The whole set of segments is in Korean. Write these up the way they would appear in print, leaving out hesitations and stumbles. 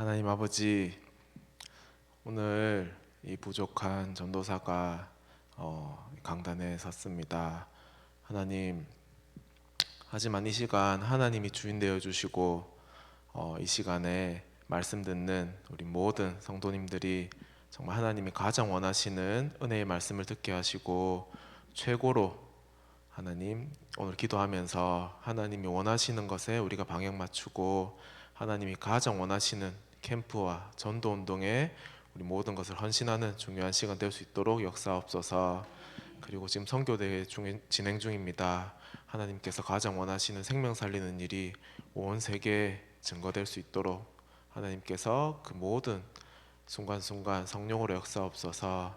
하나님 아버지, 오늘 이 부족한 전도사가 강단에 섰습니다. 하나님, 하지만 이 시간 하나님이 주인 되어 주시고 이 시간에 말씀 듣는 우리 모든 성도님들이 정말 하나님이 가장 원하시는 은혜의 말씀을 듣게 하시고 최고로 하나님 오늘 기도하면서 하나님이 원하시는 것에 우리가 방향 맞추고 하나님이 가장 원하시는 캠프와 전도 운동에 우리 모든 것을 헌신하는 중요한 시간 될 수 있도록 역사옵소서. 그리고 지금 선교대회 진행 중입니다. 하나님께서 가장 원하시는 생명 살리는 일이 온 세계에 증거될 수 있도록 하나님께서 그 모든 순간순간 성령으로 역사옵소서.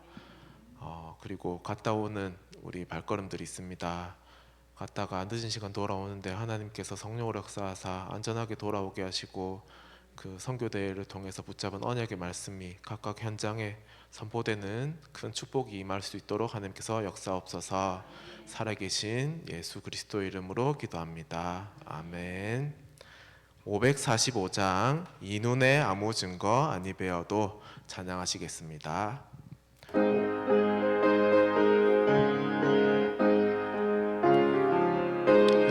그리고 갔다 오는 우리 발걸음들이 있습니다. 갔다가 늦은 시간 돌아오는데 하나님께서 성령으로 역사하사 안전하게 돌아오게 하시고 그 선교대회를 통해서 붙잡은 언약의 말씀이 각각 현장에 선포되는 큰 축복이 임할 수 있도록 하나님께서 역사옵소서. 살아계신 예수 그리스도 이름으로 기도합니다. 아멘. 545장 이 눈에 아무 증거 아니 배어도 찬양하시겠습니다.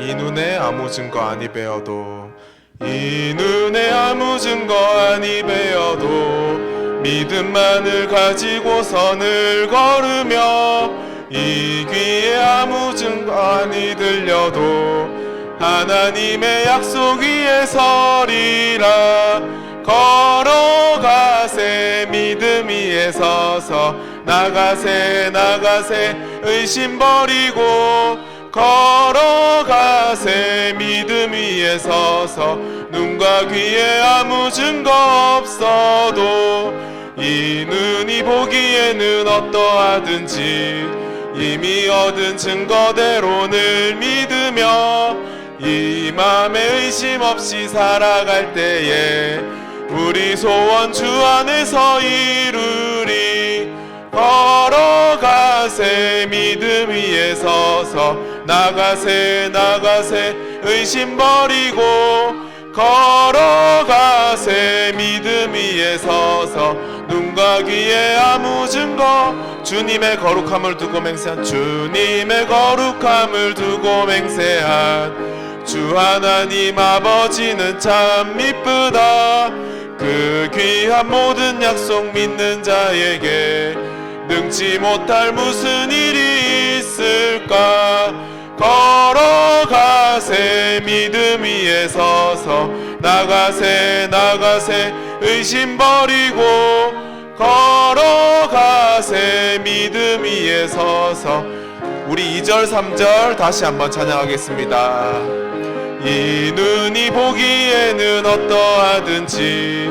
이 눈에 아무 증거 아니 배어도 이 눈에 아무 증거 아니 배어도 믿음만을 가지고 선을 걸으며 이 귀에 아무 증거 아니 들려도 하나님의 약속 위에 서리라. 걸어가세 믿음 위에 서서 나가세 의심 버리고 걸어가세 믿음 위에 서서 눈과 귀에 아무 증거 없어도 이 눈이 보기에는 어떠하든지 이미 얻은 증거대로 늘 믿으며 이 맘에 의심 없이 살아갈 때에 우리 소원 주 안에서 이루리. 걸어가세 믿음 위에 서서 나가세 의심 버리고 걸어가세 믿음 위에 서서 눈과 귀에 아무 증거 주님의 거룩함을 두고 맹세한 주님의 거룩함을 두고 맹세한 주 하나님 아버지는 참 이쁘다. 그 귀한 모든 약속 믿는 자에게 능치 못할 무슨 일이 있을까. 걸어가세 믿음 위에 서서 나가세 의심 버리고 걸어가세 믿음 위에 서서 우리 2절 3절 다시 한번 찬양하겠습니다. 이 눈이 보기에는 어떠하든지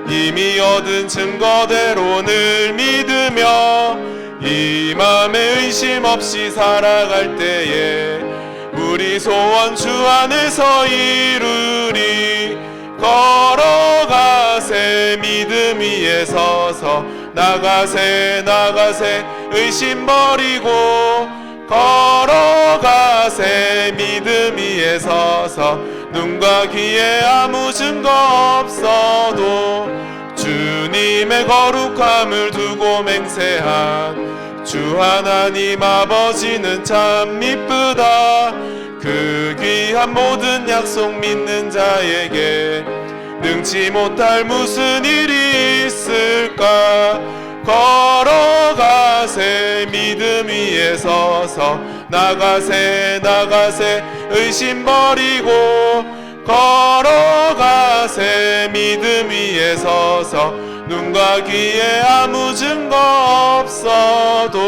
이미 얻은 증거대로 늘 믿으며 이 맘에 의심 없이 살아갈 때에 우리 소원 주 안에서 이루리. 걸어가세 믿음 위에 서서 나가세 의심 버리고 걸어가세 믿음 위에 서서 눈과 귀에 아무 증거 없어도 주님의 거룩함을 두고 맹세한 주 하나님 아버지는 참 이쁘다. 그 귀한 모든 약속 믿는 자에게 능치 못할 무슨 일이 있을까. 걸어가세 믿음 위에 서서 나가세 의심 버리고 걸어가세 믿음 위에 서서 눈과 귀에 아무 증거 없어도.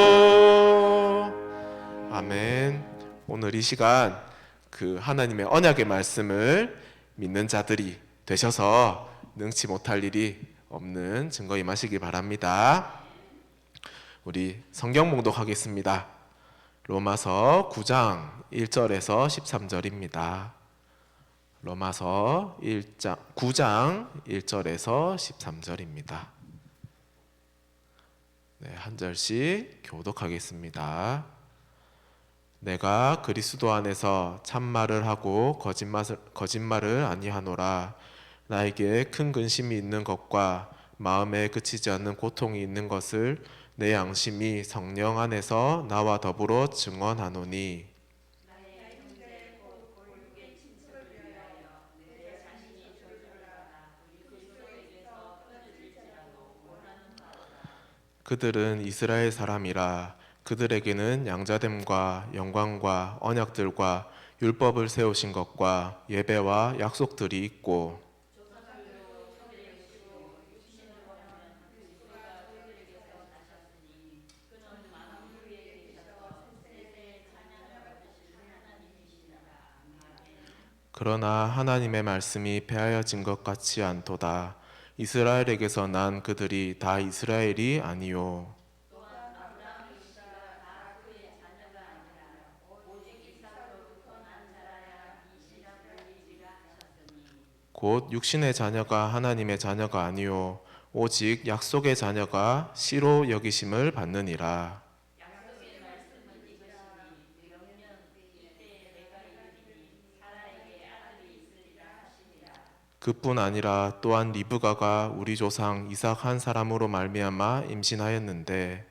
아멘. 오늘 이 시간 그 하나님의 언약의 말씀을 믿는 자들이 되셔서 능치 못할 일이 없는 증거 임하시기 바랍니다. 우리 성경 봉독하겠습니다. 로마서 9장 1절에서 13절입니다. 로마서 9장 1절에서 13절입니다. 한 절씩 교독하겠습니다. 내가 그리스도 안에서 참말을 하고 거짓말을 아니하노라. 나에게 큰 근심이 있는 것과 마음에 그치지 않는 고통이 있는 것을 내 양심이 성령 안에서 나와 더불어 증언하노니. 그들은 이스라엘 사람이라. 그들에게는 양자됨과 영광과 언약들과 율법을 세우신 것과 예배와 약속들이 있고, 그러나 하나님의 말씀이 폐하여진 것 같지 않도다. 이스라엘에게서 난 그들이 다 이스라엘이 아니요 곧 육신의 자녀가 하나님의 자녀가 아니요 오직 약속의 자녀가 씨로 여기심을 받느니라. 그뿐 아니라 또한 리브가가 우리 조상 이삭 한 사람으로 말미암아 임신하였는데,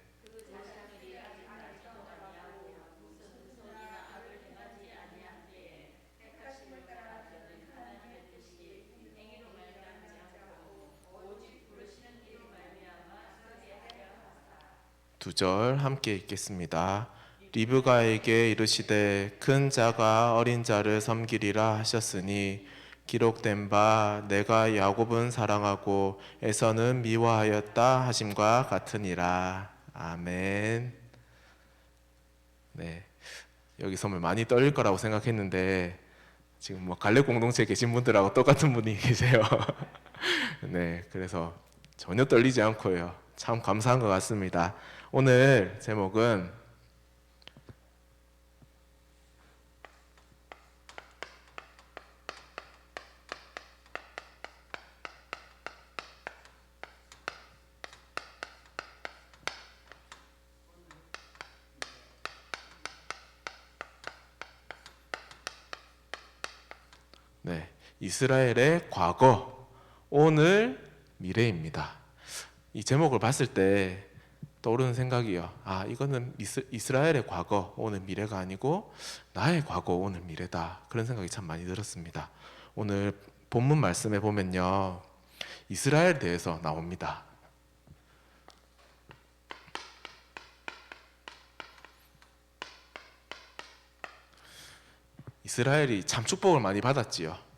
두 절 함께 읽겠습니다. 리브가에게 이르시되 큰 자가 어린 자를 섬기리라 하셨으니 기록된 바 내가 야곱은 사랑하고 에서는 미워하였다 하심과 같으니라. 아멘. 네, 여기 서면 많이 떨릴 거라고 생각했는데 지금 뭐 갈렙 공동체에 계신 분들하고 똑같은 분이 계세요. 네, 그래서 전혀 떨리지 않고요. 참 감사한 것 같습니다. 오늘 제목은 이스라엘의 과거, 오늘, 미래입니다. 이 제목을 봤을 때 떠오르는 생각이요. 이거는 이스라엘의 과거, 오늘, 미래가 아니고 나의 과거, 오늘, 미래다. 그런 생각이 참 많이 들었습니다. 오늘 본문 말씀에 보면요, 이스라엘에 대해서 나옵니다. 이스라엘이 참 축복을 많이 받았지요.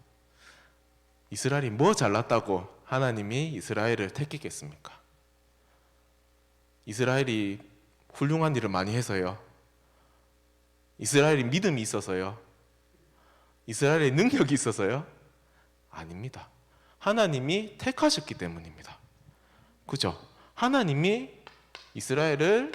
이스라엘이 뭐 잘났다고 하나님이 이스라엘을 택했겠습니까? 이스라엘이 훌륭한 일을 많이 해서요? 이스라엘이 믿음이 있어서요? 이스라엘의 능력이 있어서요? 아닙니다. 하나님이 택하셨기 때문입니다. 그죠? 하나님이 이스라엘을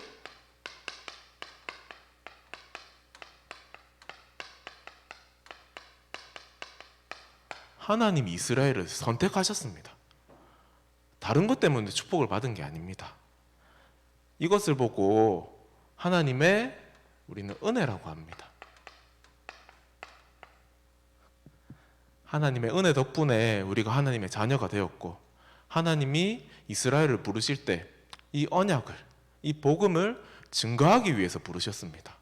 하나님이 이스라엘을 선택하셨습니다. 다른 것 때문에 축복을 받은 게 아닙니다. 이것을 보고 하나님의 우리는 은혜라고 합니다. 하나님의 은혜 덕분에 우리가 하나님의 자녀가 되었고, 하나님이 이스라엘을 부르실 때 이 언약을, 이 복음을 증거하기 위해서 부르셨습니다.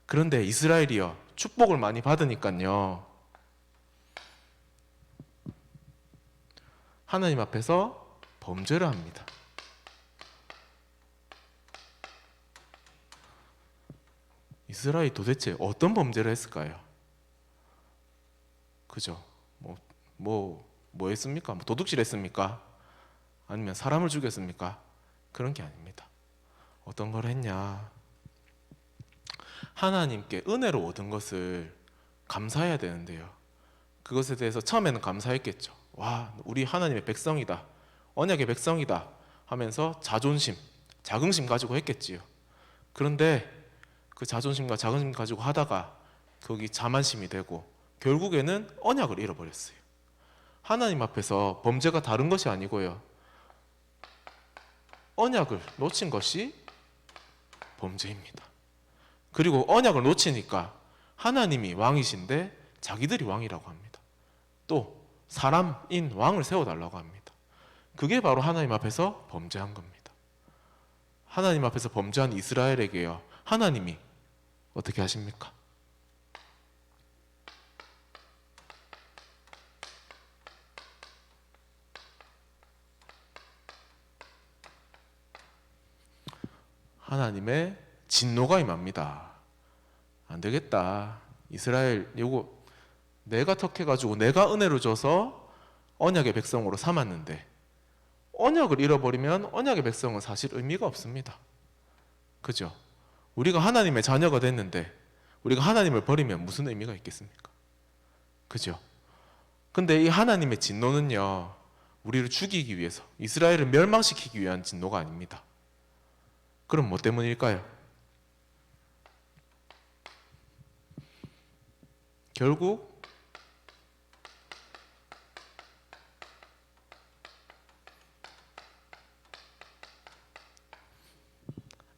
그런데 이스라엘이요, 축복을 많이 받으니까요, 하나님 앞에서 범죄를 합니다. 이스라엘이 도대체 어떤 범죄를 했을까요? 그죠? 뭐 했습니까? 도둑질 했습니까? 아니면 사람을 죽였습니까? 그런 게 아닙니다. 어떤 걸 했냐? 하나님께 은혜로 얻은 것을 감사해야 되는데요, 그것에 대해서 처음에는 감사했겠죠. 와, 우리 하나님의 백성이다, 언약의 백성이다 하면서 자존심, 자긍심 가지고 했겠지요. 그런데 그 자존심과 자긍심 가지고 하다가 거기 자만심이 되고 결국에는 언약을 잃어버렸어요. 하나님 앞에서 범죄가 다른 것이 아니고요, 언약을 놓친 것이 범죄입니다. 그리고 언약을 놓치니까 하나님이 왕이신데 자기들이 왕이라고 합니다. 또 사람인 왕을 세워달라고 합니다. 그게 바로 하나님 앞에서 범죄한 겁니다. 하나님 앞에서 범죄한 이스라엘에게요, 하나님이 어떻게 하십니까? 하나님의 진노가 임합니다. 안 되겠다. 이스라엘 요거 내가 턱해가지고 내가 은혜를 줘서 언약의 백성으로 삼았는데 언약을 잃어버리면 언약의 백성은 사실 의미가 없습니다. 그죠? 우리가 하나님의 자녀가 됐는데 우리가 하나님을 버리면 무슨 의미가 있겠습니까? 그죠? 근데 이 하나님의 진노는요, 우리를 죽이기 위해서, 이스라엘을 멸망시키기 위한 진노가 아닙니다. 그럼 뭐 때문일까요? 결국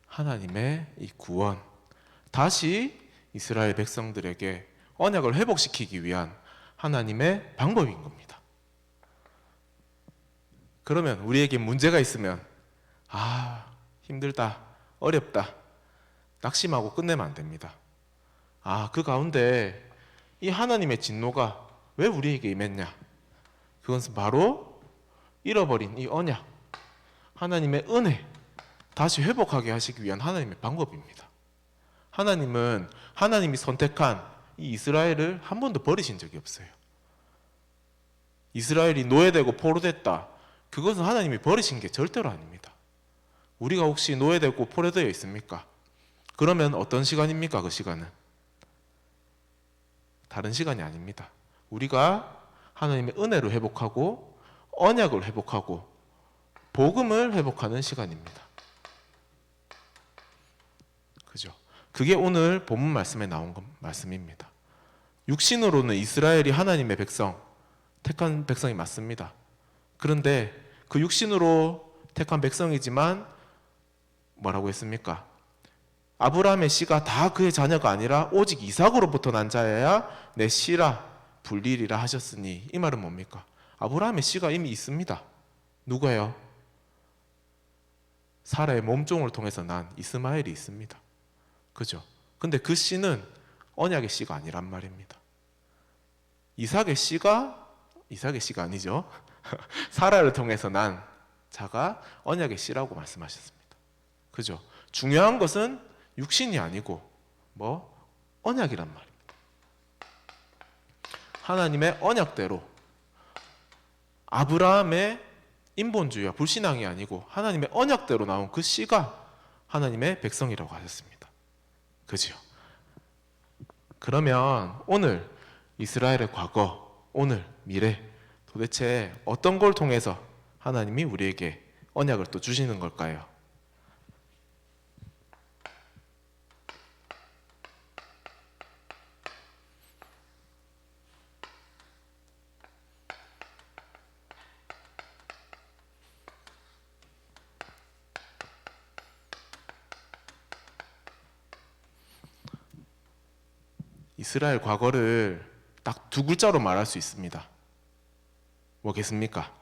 하나님의 이 구원, 다시 이스라엘 백성들에게 언약을 회복시키기 위한 하나님의 방법인 겁니다. 그러면 우리에게 문제가 있으면 힘들다, 어렵다, 낙심하고 끝내면 안 됩니다. 그 가운데 이 하나님의 진노가 왜 우리에게 임했냐? 그것은 바로 잃어버린 이 언약, 하나님의 은혜 다시 회복하게 하시기 위한 하나님의 방법입니다. 하나님은 하나님이 선택한 이 이스라엘을 한 번도 버리신 적이 없어요. 이스라엘이 노예되고 포로됐다, 그것은 하나님이 버리신 게 절대로 아닙니다. 우리가 혹시 노예되고 포로되어 있습니까? 그러면 어떤 시간입니까? 그 시간은 다른 시간이 아닙니다. 우리가 하나님의 은혜를 회복하고 언약을 회복하고 복음을 회복하는 시간입니다. 그죠? 그게 오늘 본문 말씀에 나온 말씀입니다. 육신으로는 이스라엘이 하나님의 백성, 택한 백성이 맞습니다. 그런데 그 육신으로 택한 백성이지만 뭐라고 했습니까? 아브라함의 씨가 다 그의 자녀가 아니라 오직 이삭으로부터 난 자여야 내 씨라 불리리라 하셨으니, 이 말은 뭡니까? 아브라함의 씨가 이미 있습니다. 누가요? 사라의 몸종을 통해서 난 이스마엘이 있습니다. 그죠? 근데 그 씨는 언약의 씨가 아니란 말입니다. 이삭의 씨가 아니죠. 사라를 통해서 난 자가 언약의 씨라고 말씀하셨습니다. 그죠? 중요한 것은 육신이 아니고 언약이란 말입니다. 하나님의 언약대로 아브라함의 인본주의와 불신앙이 아니고 하나님의 언약대로 나온 그 씨가 하나님의 백성이라고 하셨습니다. 그죠? 그러면 오늘 이스라엘의 과거, 오늘 미래, 도대체 어떤 걸 통해서 하나님이 우리에게 언약을 또 주시는 걸까요? 이스라엘 과거를 딱 두 글자로 말할 수 있습니다. 뭐겠습니까?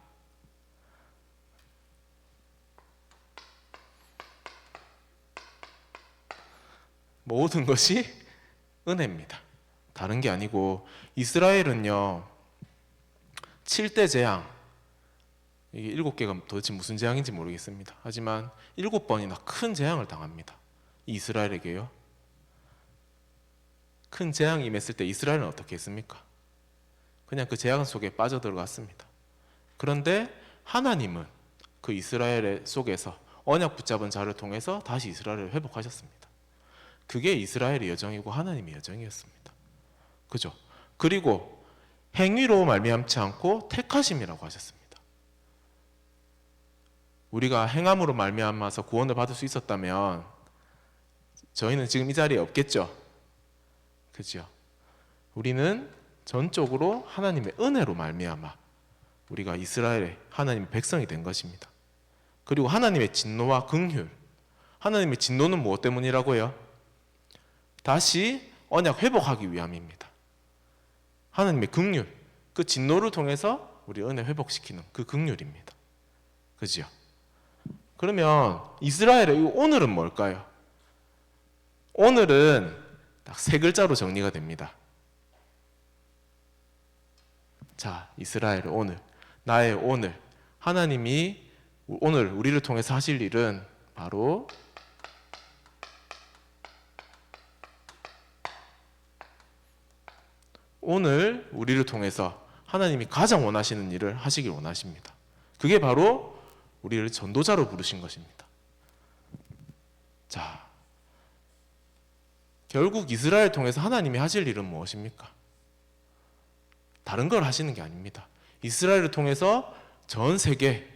모든 것이 은혜입니다. 다른 게 아니고, 이스라엘은요 7대 재앙, 이게 7개가 도대체 무슨 재앙인지 모르겠습니다. 하지만 7번이나 큰 재앙을 당합니다. 이스라엘에게요. 큰 재앙이 임했을 때 이스라엘은 어떻게 했습니까? 그냥 그 재앙 속에 빠져들어갔습니다. 그런데 하나님은 그 이스라엘 속에서 언약 붙잡은 자를 통해서 다시 이스라엘을 회복하셨습니다. 그게 이스라엘의 여정이고 하나님의 여정이었습니다. 그죠? 그리고 행위로 말미암지 않고 택하심이라고 하셨습니다. 우리가 행함으로 말미암아서 구원을 받을 수 있었다면 저희는 지금 이 자리에 없겠죠? 그죠? 우리는 전적으로 하나님의 은혜로 말미암아 우리가 이스라엘의 하나님의 백성이 된 것입니다. 그리고 하나님의 진노와 긍휼, 하나님의 진노는 무엇 때문이라고요? 다시 언약 회복하기 위함입니다. 하나님의 긍휼, 그 진노를 통해서 우리 은혜 회복시키는 그 긍휼입니다. 그죠? 그러면 이스라엘의 이 오늘은 뭘까요? 오늘은 딱 세 글자로 정리가 됩니다. 자, 이스라엘의 오늘, 나의 오늘, 하나님이 오늘 우리를 통해서 하실 일은 바로 오늘 우리를 통해서 하나님이 가장 원하시는 일을 하시길 원하십니다. 그게 바로 우리를 전도자로 부르신 것입니다. 자, 결국 이스라엘 통해서 하나님이 하실 일은 무엇입니까? 다른 걸 하시는 게 아닙니다. 이스라엘을 통해서 전 세계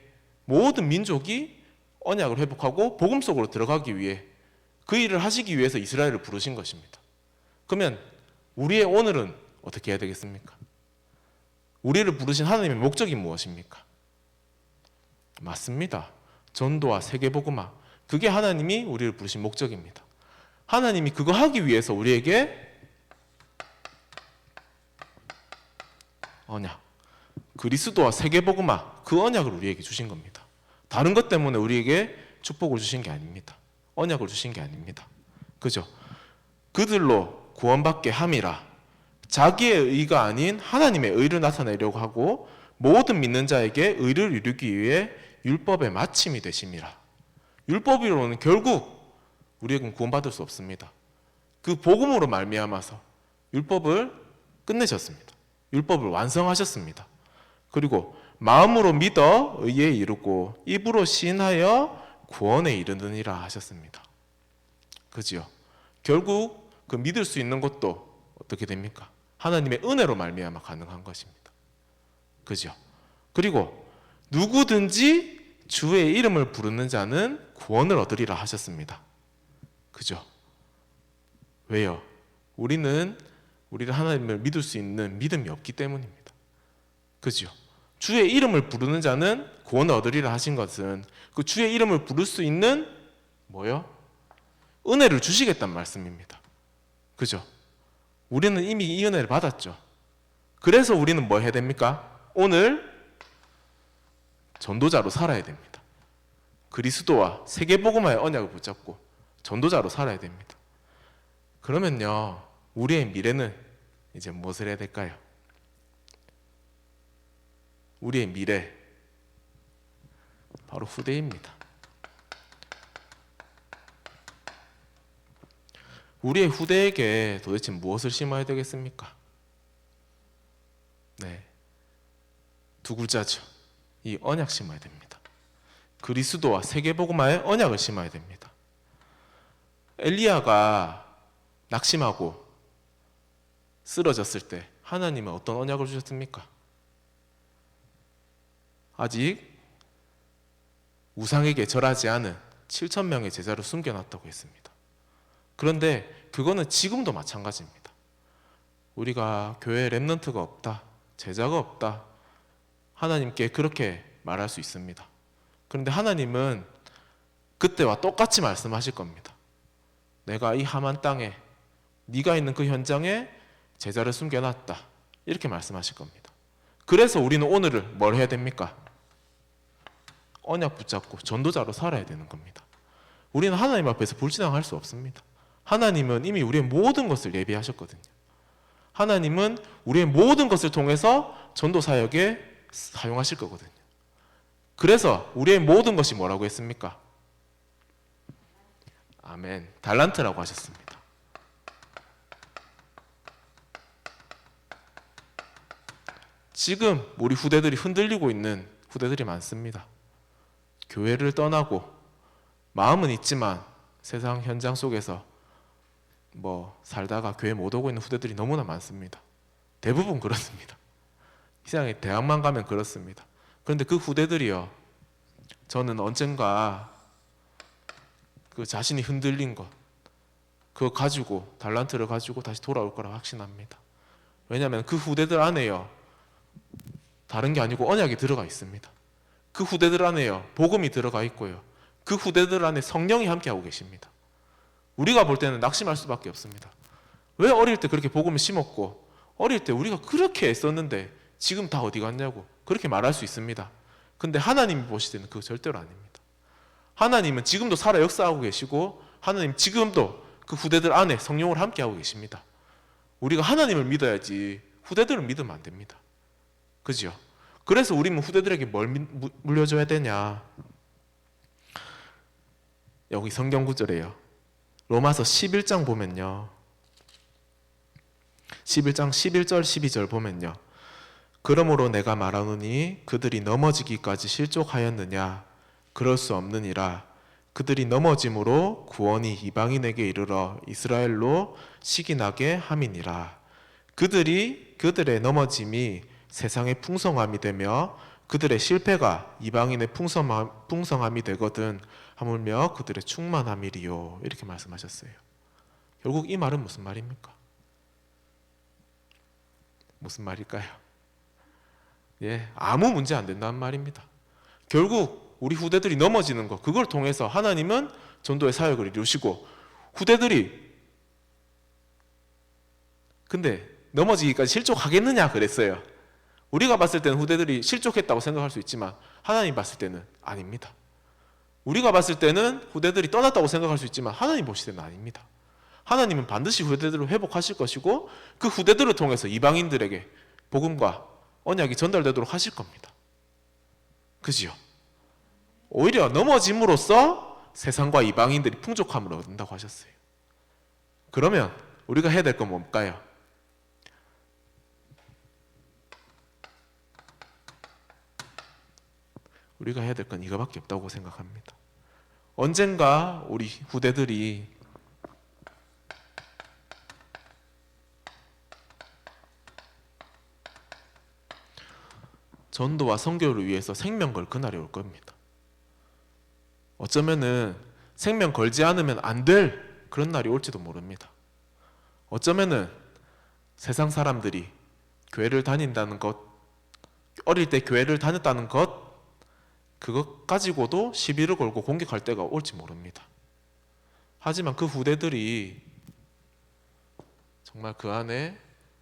모든 민족이 언약을 회복하고 복음 속으로 들어가기 위해 그 일을 하시기 위해서 이스라엘을 부르신 것입니다. 그러면 우리의 오늘은 어떻게 해야 되겠습니까? 우리를 부르신 하나님의 목적이 무엇입니까? 맞습니다. 전도와 세계복음화, 그게 하나님이 우리를 부르신 목적입니다. 하나님이 그거 하기 위해서 우리에게 언약, 그리스도와 세계복음화, 그 언약을 우리에게 주신 겁니다. 다른 것 때문에 우리에게 축복을 주신 게 아닙니다. 언약을 주신 게 아닙니다. 그죠? 그들로 구원받게 함이라, 자기의 의가 아닌 하나님의 의를 나타내려고 하고 모든 믿는 자에게 의를 이루기 위해 율법의 마침이 되심이라. 율법으로는 결국 우리에게는 구원받을 수 없습니다. 그 복음으로 말미암아서 율법을 끝내셨습니다. 율법을 완성하셨습니다. 그리고 마음으로 믿어 의에 이르고 입으로 시인하여 구원에 이르느니라 하셨습니다. 그지요? 결국 그 믿을 수 있는 것도 어떻게 됩니까? 하나님의 은혜로 말미암아 가능한 것입니다. 그죠? 그리고 누구든지 주의 이름을 부르는 자는 구원을 얻으리라 하셨습니다. 그죠? 왜요? 우리를 하나님을 믿을 수 있는 믿음이 없기 때문입니다. 그죠? 주의 이름을 부르는 자는 구원을 얻으리라 하신 것은 그 주의 이름을 부를 수 있는 뭐요? 은혜를 주시겠다는 말씀입니다. 그죠? 우리는 이미 이 은혜를 받았죠. 그래서 우리는 뭐 해야 됩니까? 오늘 전도자로 살아야 됩니다. 그리스도와 세계복음화의 언약을 붙잡고 전도자로 살아야 됩니다. 그러면요, 우리의 미래는 이제 무엇을 해야 될까요? 우리의 미래, 바로 후대입니다. 우리의 후대에게 도대체 무엇을 심어야 되겠습니까? 네, 두 글자죠. 이 언약 심어야 됩니다. 그리스도와 세계복음화의 언약을 심어야 됩니다. 엘리야가 낙심하고 쓰러졌을 때 하나님은 어떤 언약을 주셨습니까? 아직 우상에게 절하지 않은 7,000명의 제자를 숨겨놨다고 했습니다. 그런데 그거는 지금도 마찬가지입니다. 우리가 교회에 렘넌트가 없다, 제자가 없다, 하나님께 그렇게 말할 수 있습니다. 그런데 하나님은 그때와 똑같이 말씀하실 겁니다. 내가 이 험한 땅에, 네가 있는 그 현장에 제자를 숨겨놨다, 이렇게 말씀하실 겁니다. 그래서 우리는 오늘을 뭘 해야 됩니까? 언약 붙잡고 전도자로 살아야 되는 겁니다. 우리는 하나님 앞에서 불신앙할 수 없습니다. 하나님은 이미 우리의 모든 것을 예비하셨거든요. 하나님은 우리의 모든 것을 통해서 전도 사역에 사용하실 거거든요. 그래서 우리의 모든 것이 뭐라고 했습니까? 아멘. 달란트라고 하셨습니다. 지금 우리 후대들이 흔들리고 있는 후대들이 많습니다. 교회를 떠나고 마음은 있지만 세상 현장 속에서 살다가 교회 못 오고 있는 후대들이 너무나 많습니다. 대부분 그렇습니다. 이 세상에 대학만 가면 그렇습니다. 그런데 그 후대들이요, 저는 언젠가 그 자신이 흔들린 것, 그거 가지고, 달란트를 가지고 다시 돌아올 거라고 확신합니다. 왜냐하면 그 후대들 안에요, 다른 게 아니고 언약이 들어가 있습니다. 그 후대들 안에요, 복음이 들어가 있고요, 그 후대들 안에 성령이 함께하고 계십니다. 우리가 볼 때는 낙심할 수밖에 없습니다. 왜 어릴 때 그렇게 복음을 심었고 어릴 때 우리가 그렇게 애썼는데 지금 다 어디 갔냐고 그렇게 말할 수 있습니다. 근데 하나님이 보실 때는 그거 절대로 아닙니다. 하나님은 지금도 살아 역사하고 계시고 하나님 지금도 그 후대들 안에 성령을 함께하고 계십니다. 우리가 하나님을 믿어야지 후대들을 믿으면 안 됩니다. 그죠? 그래서 우리는 후대들에게 뭘 물려줘야 되냐? 여기 성경 구절이에요. 로마서 11장 보면요. 11장 11절 12절 보면요. 그러므로 내가 말하노니 그들이 넘어지기까지 실족하였느냐? 그럴 수 없느니라. 그들이 넘어짐으로 구원이 이방인에게 이르러 이스라엘로 시기나게 함이니라. 그들의 넘어짐이 세상의 풍성함이 되며 그들의 실패가 이방인의 풍성함이 되거든 하물며 그들의 충만함이리요. 이렇게 말씀하셨어요. 결국 이 말은 무슨 말입니까? 무슨 말일까요? 예, 아무 문제 안 된다는 말입니다. 결국 우리 후대들이 넘어지는 것, 그걸 통해서 하나님은 전도의 사역을 이루시고 후대들이 근데 넘어지기까지 실족하겠느냐 그랬어요. 우리가 봤을 때는 후대들이 실족했다고 생각할 수 있지만 하나님 봤을 때는 아닙니다. 우리가 봤을 때는 후대들이 떠났다고 생각할 수 있지만 하나님 보실 때는 아닙니다. 하나님은 반드시 후대들을 회복하실 것이고 그 후대들을 통해서 이방인들에게 복음과 언약이 전달되도록 하실 겁니다. 그지요? 오히려 넘어짐으로써 세상과 이방인들이 풍족함을 얻는다고 하셨어요. 그러면 우리가 해야 될 건 뭘까요? 우리가 해야 될 건 이거밖에 없다고 생각합니다. 언젠가 우리 후대들이 전도와 선교를 위해서 생명 걸 그날이 올 겁니다. 어쩌면은 생명 걸지 않으면 안 될 그런 날이 올지도 모릅니다. 어쩌면은 세상 사람들이 교회를 다닌다는 것, 어릴 때 교회를 다녔다는 것, 그것 가지고도 시비를 걸고 공격할 때가 올지 모릅니다. 하지만 그 후대들이 정말 그 안에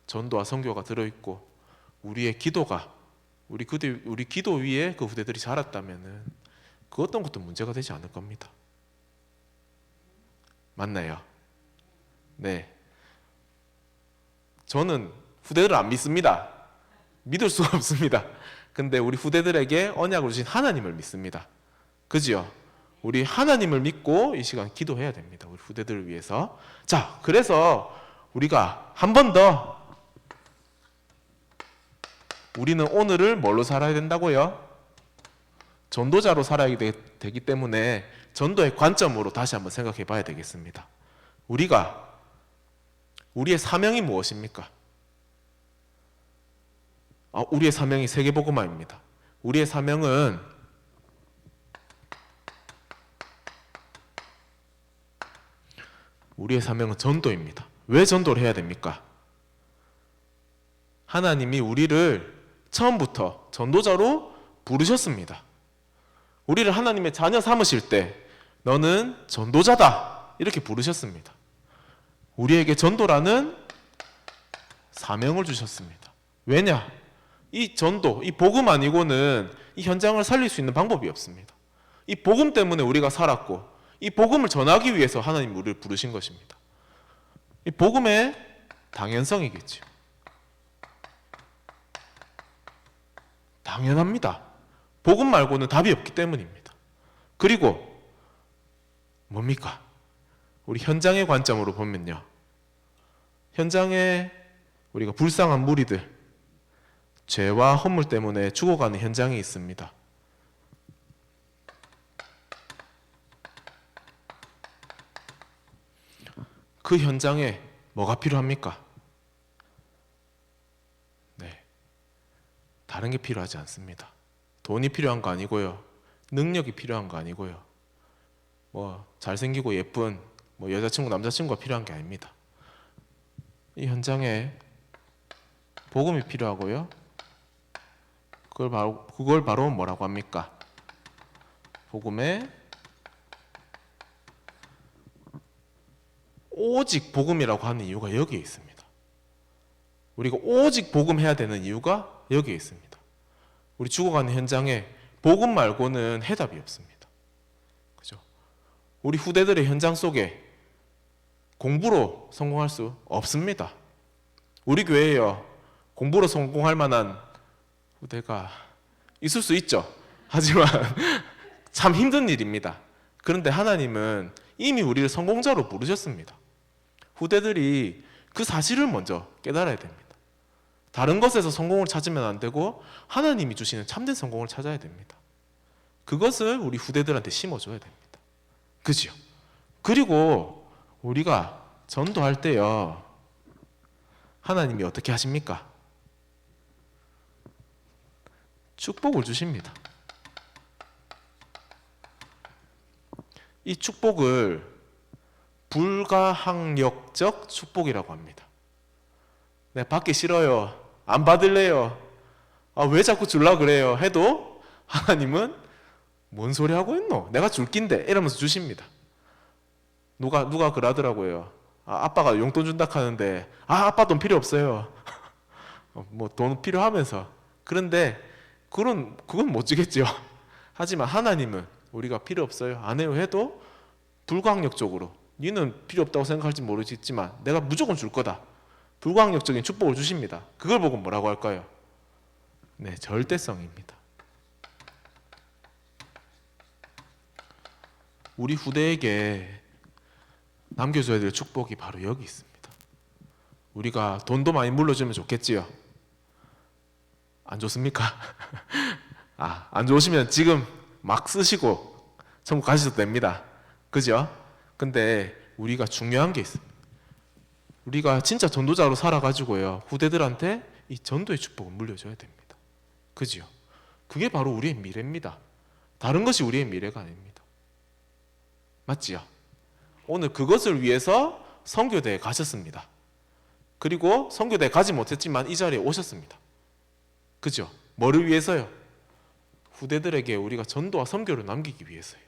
전도와 선교가 들어있고 우리의 기도가 우리 기도 위에 그 후대들이 자랐다면은 그 어떤 것도 문제가 되지 않을 겁니다. 맞나요? 네. 저는 후대들을 안 믿습니다. 믿을 수가 없습니다. 근데 우리 후대들에게 언약을 주신 하나님을 믿습니다. 그죠? 우리 하나님을 믿고 이 시간 기도해야 됩니다. 우리 후대들을 위해서. 자, 그래서 우리가 한 번 더 우리는 오늘을 뭘로 살아야 된다고요? 전도자로 살아야 되기 때문에 전도의 관점으로 다시 한번 생각해 봐야 되겠습니다. 우리의 사명이 무엇입니까? 우리의 사명이 세계복음화입니다. 우리의 사명은 전도입니다. 왜 전도를 해야 됩니까? 하나님이 우리를 처음부터 전도자로 부르셨습니다. 우리를 하나님의 자녀 삼으실 때 너는 전도자다 이렇게 부르셨습니다. 우리에게 전도라는 사명을 주셨습니다. 왜냐? 이 전도, 이 복음 아니고는 이 현장을 살릴 수 있는 방법이 없습니다. 이 복음 때문에 우리가 살았고 이 복음을 전하기 위해서 하나님 우리를 부르신 것입니다. 이 복음의 당연성이겠죠. 당연합니다. 복음 말고는 답이 없기 때문입니다. 그리고 뭡니까? 우리 현장의 관점으로 보면요. 현장에 우리가 불쌍한 무리들, 죄와 허물 때문에 죽어가는 현장이 있습니다. 그 현장에 뭐가 필요합니까? 네, 다른 게 필요하지 않습니다. 돈이 필요한 거 아니고요. 능력이 필요한 거 아니고요. 잘생기고 예쁜 여자친구, 남자친구가 필요한 게 아닙니다. 이 현장에 복음이 필요하고요. 그걸 바로 뭐라고 합니까? 복음에 오직 복음이라고 하는 이유가 여기에 있습니다. 우리가 오직 복음해야 되는 이유가 여기에 있습니다. 우리 죽어가는 현장에 복음 말고는 해답이 없습니다. 그죠? 우리 후대들의 현장 속에 공부로 성공할 수 없습니다. 우리 교회에요, 공부로 성공할 만한 후대가 있을 수 있죠. 하지만 참 힘든 일입니다. 그런데 하나님은 이미 우리를 성공자로 부르셨습니다. 후대들이 그 사실을 먼저 깨달아야 됩니다. 다른 것에서 성공을 찾으면 안 되고 하나님이 주시는 참된 성공을 찾아야 됩니다. 그것을 우리 후대들한테 심어줘야 됩니다. 그죠? 그리고 우리가 전도할 때요, 하나님이 어떻게 하십니까? 축복을 주십니다. 이 축복을 불가항력적 축복이라고 합니다. 내가 받기 싫어요, 안 받을래요, 왜 자꾸 주려고 그래요 해도 하나님은 뭔 소리 하고 있노? 내가 줄 낀데 이러면서 주십니다. 누가 그러더라고요. 아빠가 용돈 준다 하는데 아빠 돈 필요 없어요. 뭐 돈 필요하면서. 그런데 그건 못 주겠죠. 하지만 하나님은 우리가 필요 없어요, 안 해요 해도 불가항력적으로, 니는 필요 없다고 생각할지 모르겠지만 내가 무조건 줄 거다, 불가항력적인 축복을 주십니다. 그걸 보고 뭐라고 할까요? 네, 절대성입니다. 우리 후대에게 남겨줘야 될 축복이 바로 여기 있습니다. 우리가 돈도 많이 물려주면 좋겠지요. 안 좋습니까? 안 좋으시면 지금 막 쓰시고 천국 가셔도 됩니다. 그죠? 근데 우리가 중요한 게 있습니다. 우리가 진짜 전도자로 살아가지고요, 후대들한테 이 전도의 축복을 물려줘야 됩니다. 그죠? 그게 바로 우리의 미래입니다. 다른 것이 우리의 미래가 아닙니다. 맞지요? 오늘 그것을 위해서 선교대에 가셨습니다. 그리고 선교대에 가지 못했지만 이 자리에 오셨습니다. 그죠? 뭐를 위해서요? 후대들에게 우리가 전도와 선교를 남기기 위해서요.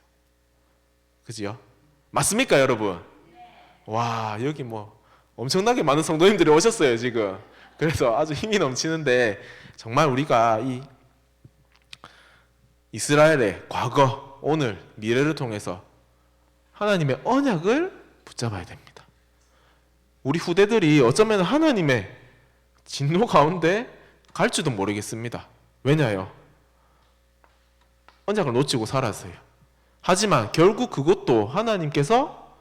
그죠? 맞습니까, 여러분? 와, 여기 뭐 엄청나게 많은 성도님들이 오셨어요, 지금. 그래서 아주 힘이 넘치는데, 정말 우리가 이 이스라엘의 과거, 오늘, 미래를 통해서 하나님의 언약을 붙잡아야 됩니다. 우리 후대들이 어쩌면 하나님의 진노 가운데 갈지도 모르겠습니다. 왜냐요? 언약을 놓치고 살았어요. 하지만 결국 그것도 하나님께서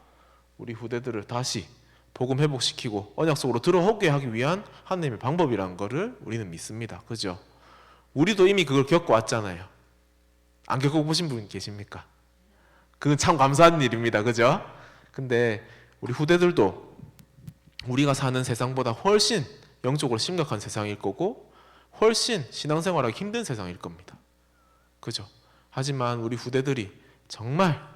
우리 후대들을 다시 복음 회복시키고 언약 속으로 들어오게 하기 위한 하나님의 방법이라는 것을 우리는 믿습니다. 그죠? 우리도 이미 그걸 겪어왔잖아요. 안 겪어보신 분 계십니까? 그건 참 감사한 일입니다. 그죠? 근데 우리 후대들도 우리가 사는 세상보다 훨씬 영적으로 심각한 세상일 거고 훨씬 신앙생활하기 힘든 세상일 겁니다. 그죠? 하지만 우리 후대들이 정말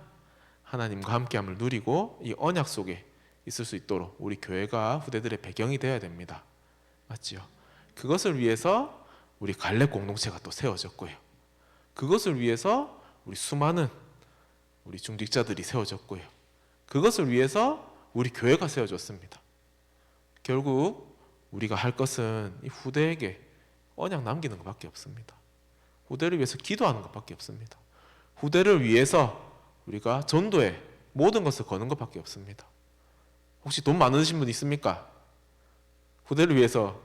하나님과 함께함을 누리고 이 언약 속에 있을 수 있도록 우리 교회가 후대들의 배경이 되어야 됩니다. 맞지요? 그것을 위해서 우리 갈렙 공동체가 또 세워졌고요. 그것을 위해서 우리 수많은 우리 중직자들이 세워졌고요. 그것을 위해서 우리 교회가 세워졌습니다. 결국 우리가 할 것은 이 후대에게 언약 남기는 것밖에 없습니다. 후대를 위해서 기도하는 것밖에 없습니다. 후대를 위해서 우리가 전도에 모든 것을 거는 것밖에 없습니다. 혹시 돈 많으신 분 있습니까? 후대를 위해서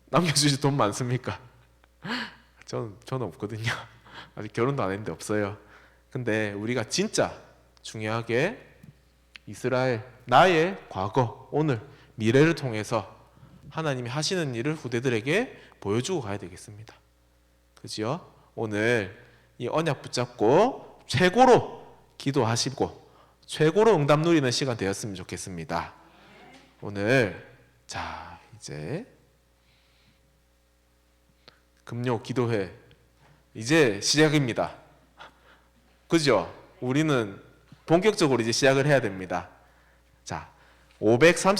남겨주실 돈 많습니까? 저는 없거든요. 아직 결혼도 안 했는데 없어요. 근데 우리가 진짜 중요하게 이스라엘, 나의 과거, 오늘, 미래를 통해서 하나님이 하시는 일을 후대들에게 보여주고 가야 되겠습니다. 그지요? 오늘 이 언약 붙잡고 최고로 기도하시고 최고로 응답 누리는 시간 되었으면 좋겠습니다. 오늘 자 이제 금요 기도회 이제 시작입니다. 그죠? 우리는 본격적으로 이제 시작을 해야 됩니다. 자, 530